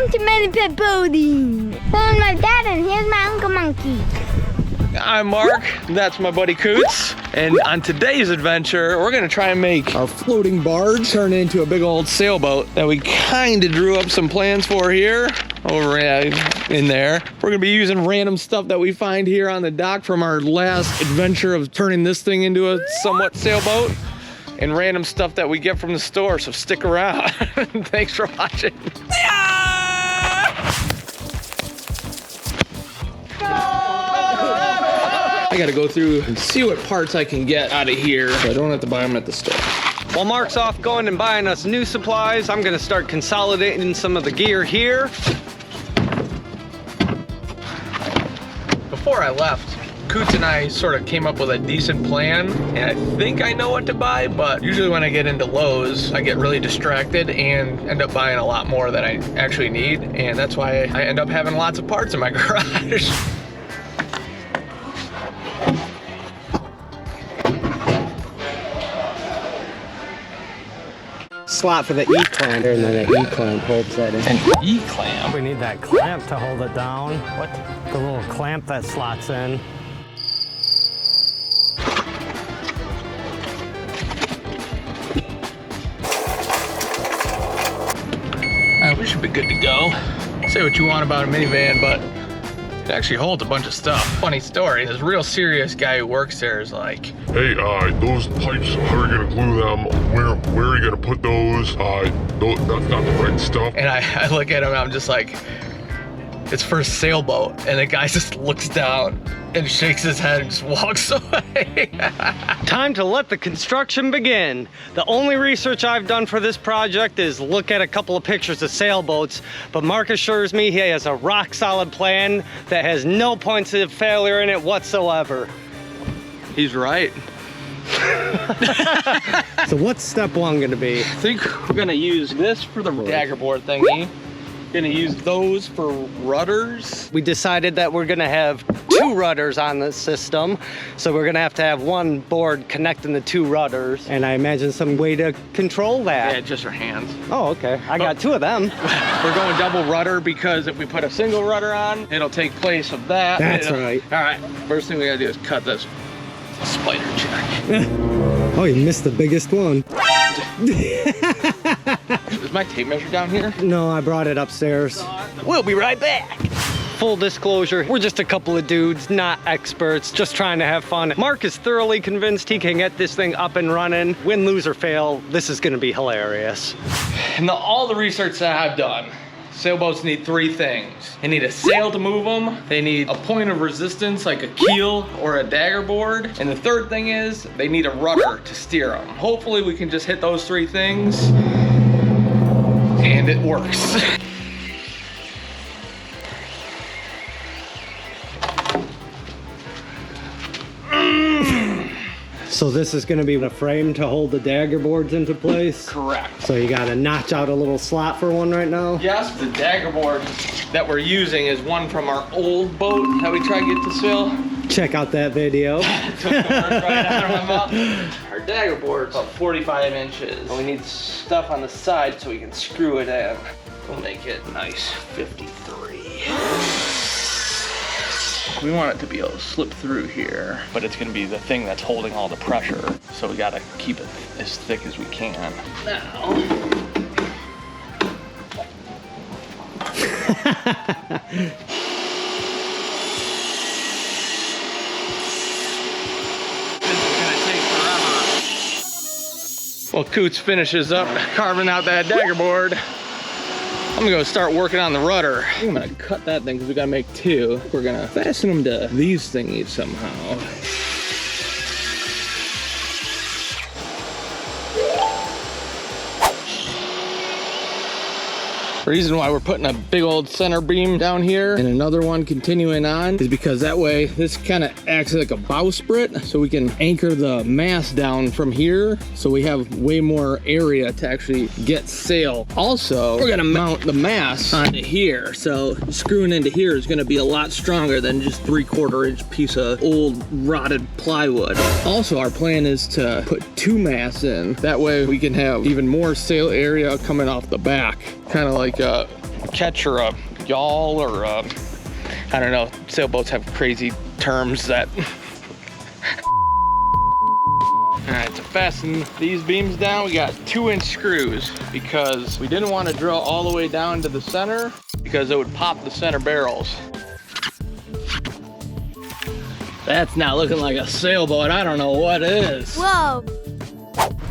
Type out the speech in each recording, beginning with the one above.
Welcome to Medipet Boating. I'm my dad and here's my Uncle Monkey. I'm Mark, that's my buddy Coots, and on today's adventure, we're gonna try and make our floating barge turn into a big old sailboat that we kinda drew up some plans for here, over in there. We're gonna be using random stuff that we find here on the dock from our last adventure of turning this thing into a somewhat sailboat, and random stuff that we get from the store, so stick around. Thanks for watching. I gotta go through and see what parts I can get out of here so I don't have to buy them at the store. While Mark's off going and buying us new supplies, I'm gonna start consolidating some of the gear here. Before I left, Coots and I sort of came up with a decent plan, and I think I know what to buy, but usually when I get into Lowe's, I get really distracted and end up buying a lot more than I actually need, and that's why I end up having lots of parts in my garage. Slot for the E-clamp, and then the E-clamp holds that in. An E-clamp? We need that clamp to hold it down. What? The little clamp that slots in. We should be good to go. Say what you want about a minivan, but it actually holds a bunch of stuff. Funny story, this real serious guy who works there is like, hey, those pipes, how are you gonna glue them? Where are you gonna put those? That's not the right stuff. and I look at him and I'm just like, it's for a sailboat. And the guy just looks down and shakes his head and just walks away. Time to let the construction begin. The only research I've done for this project is look at a couple of pictures of sailboats, but Mark assures me he has a rock solid plan that has no points of failure in it whatsoever. He's right. So what's step one gonna be? I think we're gonna use this for the dagger board thingy. Gonna use those for rudders. We decided that we're gonna have 2 rudders on this system. So we're gonna have to have one board connecting the 2 rudders. And I imagine some way to control that. Yeah, just our hands. Oh, okay. I got 2 of them. We're going double rudder because if we put a single rudder on, it'll take place of that. That's right. All right, first thing we gotta do is cut this spider check. Oh, you missed the biggest one. Is my tape measure down here? No, I brought it upstairs. We'll be right back. Full disclosure, we're just a couple of dudes, not experts, just trying to have fun. Mark is thoroughly convinced he can get this thing up and running. Win, lose, or fail, this is gonna be hilarious. And all the research that I've done, sailboats need 3 things. They need a sail to move them, they need a point of resistance like a keel or a dagger board, and the third thing is they need a rudder to steer them. Hopefully we can just hit those 3 things, and it works. So this is gonna be a frame to hold the dagger boards into place? Correct. So you gotta notch out a little slot for one right now? Yes, the dagger board that we're using is one from our old boat that we tried to get to sail. Check out that video. Took the word right out of my mouth. Our dagger board's about 45 inches. And we need stuff on the side so we can screw it in. We'll make it nice 53. We want it to be able to slip through here, but it's gonna be the thing that's holding all the pressure. So we gotta keep it as thick as we can. Now. Well, Coots finishes up carving out that dagger board. I'm gonna go start working on the rudder. I'm gonna cut that thing because we gotta make 2. We're gonna fasten them to these thingies somehow. The reason why we're putting a big old center beam down here and another one continuing on is because that way this kind of acts like a bowsprit, so we can anchor the mast down from here so we have way more area to actually get sail. Also, we're gonna mount the mast onto here, so screwing into here is gonna be a lot stronger than just 3/4 inch piece of old rotted plywood. Also, our plan is to put 2 masts in. That way we can have even more sail area coming off the back. Kind of like catch or a yawl or a, I don't know, sailboats have crazy terms that. All right, to fasten these beams down, we got 2-inch screws because we didn't want to drill all the way down to the center because it would pop the center barrels. That's not looking like a sailboat. I don't know what is. Whoa.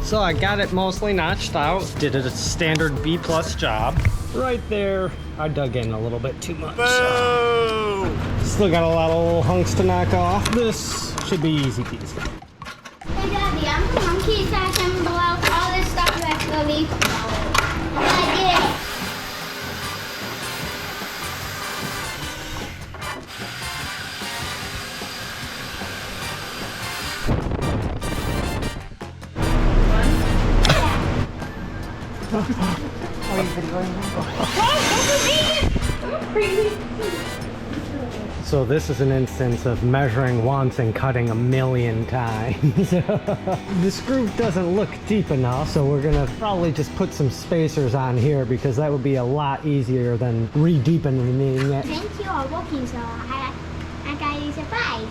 So I got it mostly notched out. Did a standard B+ job. Right there, I dug in a little bit too much. So. Still got a lot of little hunks to knock off. This should be easy peasy. Hey, Daddy, I'm the monkey so I can blow out all this stuff that's really. Yeah, So this is an instance of measuring once and cutting a million times. This groove doesn't look deep enough, so we're gonna probably just put some spacers on here because that would be a lot easier than re-deepening it. Thank you all working, so I got you a surprise.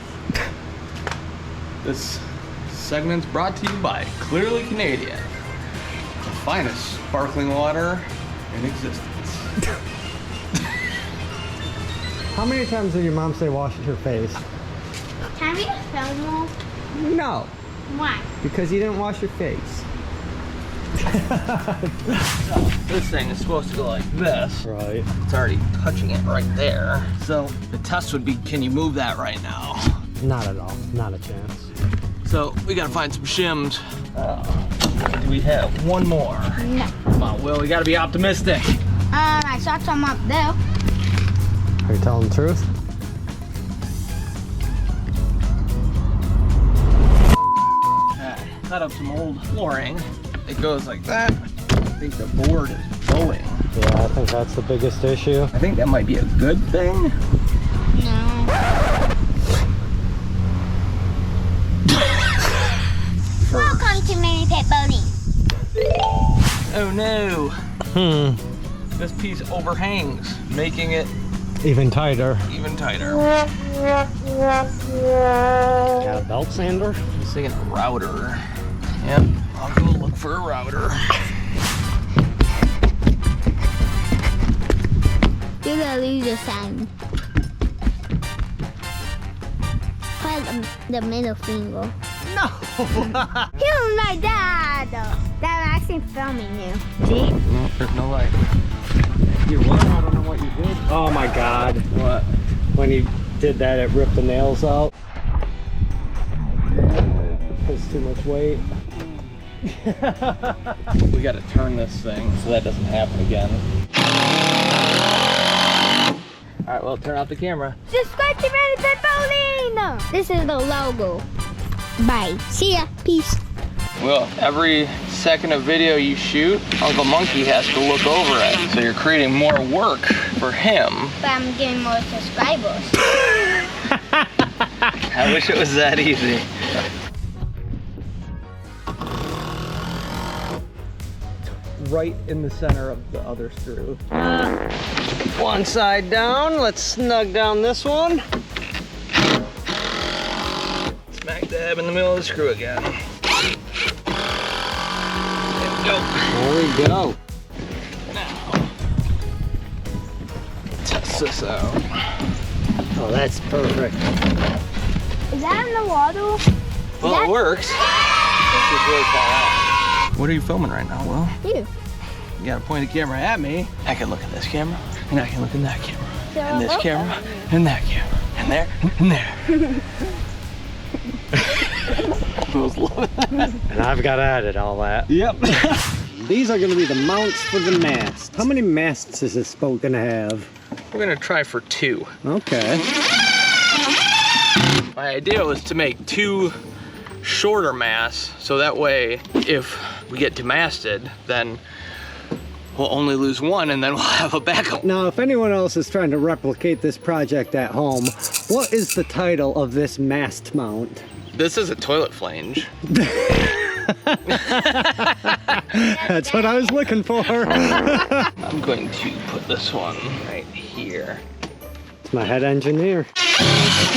This segment's brought to you by Clearly Canadian, the finest sparkling water in existence. How many times did your mom say wash your face? Can we just film more? No, Why? because you didn't wash your face. This thing is supposed to go like this. Right. It's already touching it right there. So the test would be, can you move that right now? Not at all. Not a chance. So we gotta find some shims. Do we have one more? No. Come on, Will, we gotta be optimistic. I saw some up there. Are you telling the truth? Cut up some old flooring. It goes like that. I think the board is bowing. Yeah, I think that's the biggest issue. I think that might be a good thing. No. Welcome to Mini Pet Boating. Oh no. This piece overhangs, making it Even tighter. even tighter. Got a belt sander? I was thinking a router. Yep, I'll go look for a router. Do the loser sign. Put the middle finger. No! You're my dad. Dad, I'm actually filming you. See? No, there's no light. You what? I don't know what you did. Oh my god. What? When you did that, it ripped the nails out. It's too much weight. We gotta turn this thing so that doesn't happen again. All right, well, turn off the camera. Subscribe to Mini Pet Boating. This is the logo. Bye. See ya. Peace. Well, every second of video you shoot, Uncle Monkey has to look over it. So you're creating more work for him. But I'm getting more subscribers. I wish it was that easy. Right in the center of the other screw. One side down, let's snug down this one. Smack dab in the middle of the screw again. There we go. Now, test this out. Oh, that's perfect. Is that in the water? Well, it works. It's just really far out. What are you filming right now, Will? You. You gotta point the camera at me. I can look at this camera, and I can look in that camera, and this camera, and that camera, and there, and there. I was loving that. And I've got to edit all that. Yep. These are going to be the mounts for the mast. How many masts is this boat going to have? We're gonna try for 2. Okay. My idea was to make 2 shorter masts, so that way, if we get demasted, then we'll only lose one, and then we'll have a backup. Now, if anyone else is trying to replicate this project at home, what is the title of this mast mount? This is a toilet flange. That's what I was looking for. I'm going to put this one right here. It's my head engineer. I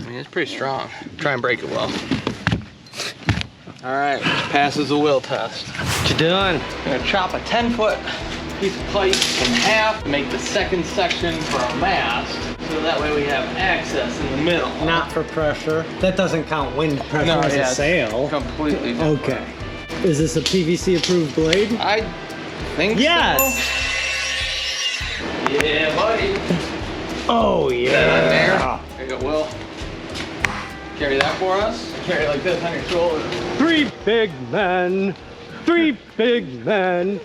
mean, it's pretty strong. Try and break it well. All right, passes the wheel test. What you doing? I'm gonna chop a 10-foot piece of pipe in half, make the second section for our mast, so that way we have access in the middle. Not for pressure. That doesn't count wind pressure No, as yeah, a sail. Completely different. Okay. Is this a PVC approved blade? I think Yes. so. Yeah, buddy. Oh There. yeah. There you go, Will. Carry that for us. Carry it like this on your shoulder. 3 big men. 3 big men.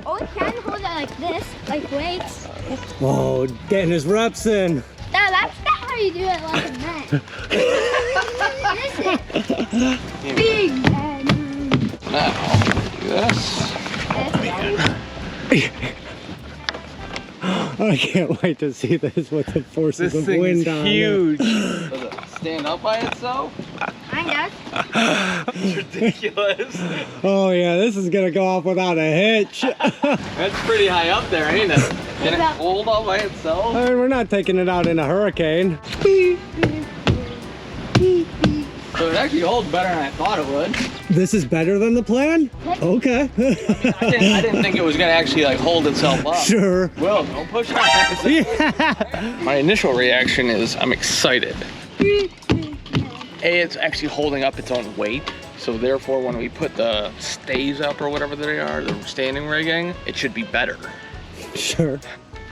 Oh, we can hold it like this, like weights. Oh, getting his reps in. No, that's not how you do it like a man. Listen. Big man. Now, do this. I can't wait to see this with the forces of wind on it. Does it stand up by itself? Mine does. Ridiculous. Oh yeah, this is gonna go off without a hitch. That's pretty high up there, ain't it? Can it hold all by itself? I mean, we're not taking it out in a hurricane. So it actually holds better than I thought it would. This is better than the plan? Okay. I didn't think it was gonna actually like hold itself up. Sure. Well, don't push it. Yeah. My initial reaction is I'm excited. A, it's actually holding up its own weight. So therefore, when we put the stays up or whatever they are, the standing rigging, it should be better. Sure.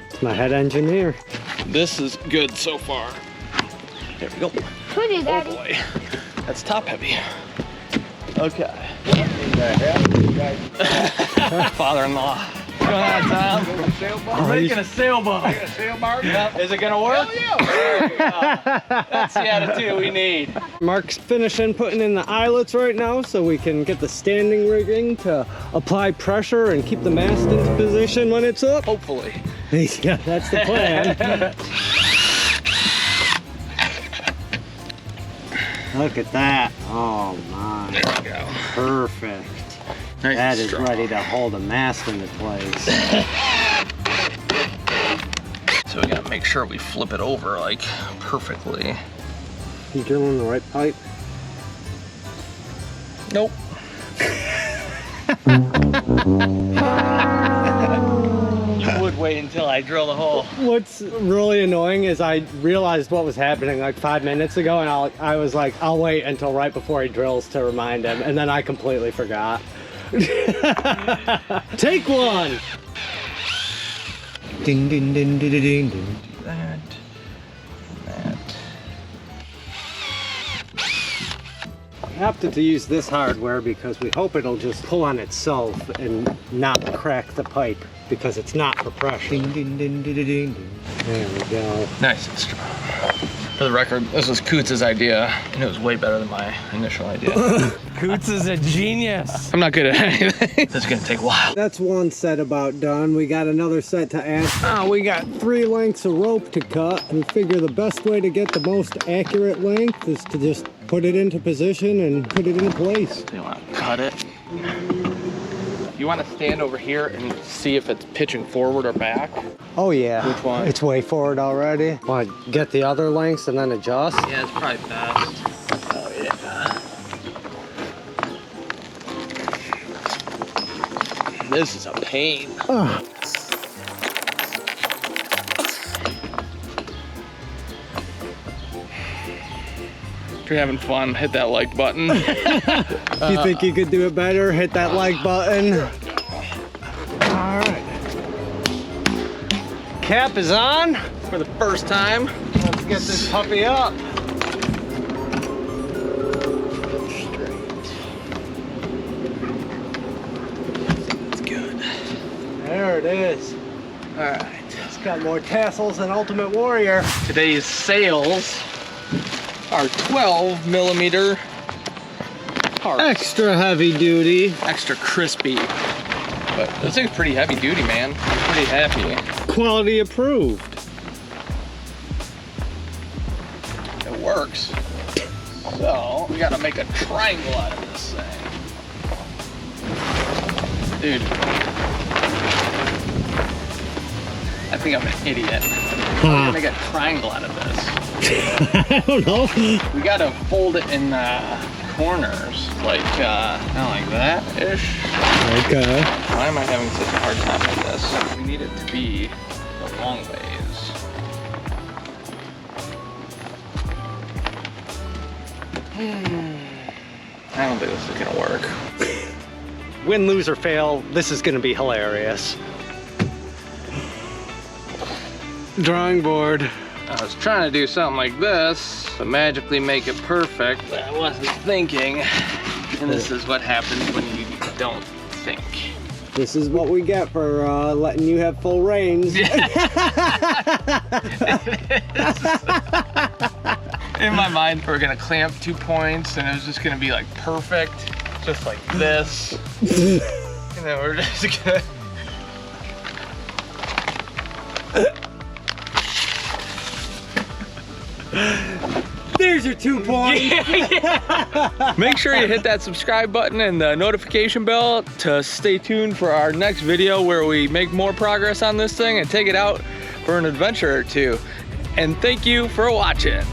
It's my head engineer. This is good so far. There we go. Put it, Oh Daddy. boy, that's top heavy. Okay. Father-in-law. Go ahead, Tom. We're making a sailboat. A sail barge? Yep. Is it gonna work? Hell yeah. That's the attitude we need. Mark's finishing putting in the eyelets right now so we can get the standing rigging to apply pressure and keep the mast into position when it's up. Hopefully. Yeah, that's the plan. Look at that. Oh my. There we go. Perfect. Nice That and is strong. ready to hold a mast into place. So we gotta make sure we flip it over like perfectly. You drilling the right pipe? Nope. You would wait until I drill the hole. What's really annoying is I realized what was happening like 5 minutes ago, and I was like, I'll wait until right before he drills to remind him, and then I completely forgot. Take one. Ding ding ding ding ding ding. That. We opted to use this hardware because we hope it'll just pull on itself and not crack the pipe because it's not for pressure. Ding ding ding ding ding ding. There we go. Nice and strong. For the record, this was Coots' idea, and it was way better than my initial idea. Coots is a genius. I'm not good at anything. This is gonna take a while. That's one set about done. We got another set to add. We got 3 lengths of rope to cut. We figure the best way to get the most accurate length is to just put it into position and put it in place. You want to cut it? You want to stand over here and see if it's pitching forward or back? Oh yeah. Which one? It's way forward already. Want to get the other lengths and then adjust? Yeah, it's probably best. Oh yeah. This is a pain. If you're having fun, hit that like button. If you think you could do it better, hit that like button. All right. Cap is on. For the first time. Let's get this puppy up. It's good. There it is. All right. It's got more tassels than Ultimate Warrior. Today's sails are 12mm parts. Extra heavy duty. Extra crispy. But this thing's pretty heavy duty, man. I'm pretty happy. Quality approved. works. So we gotta make a triangle out of this thing. Dude, I think I'm an idiot. How do I make a triangle out of this? I don't know. We gotta fold it in corners, like kind of like that-ish. Okay. Why am I having such a hard time with this? We need it to be the long ways. I don't think this is gonna work. Win, lose, or fail, this is gonna be hilarious. Drawing board. I was trying to do something like this to magically make it perfect, but I wasn't thinking. And this is what happens when you don't think. This is what we get for letting you have full reins. In my mind, we're gonna clamp 2 points and it was just gonna be like perfect, just like this. And then we're just gonna... There's your 2 points. Make sure you hit that subscribe button and the notification bell to stay tuned for our next video where we make more progress on this thing and take it out for an adventure or two. And thank you for watching.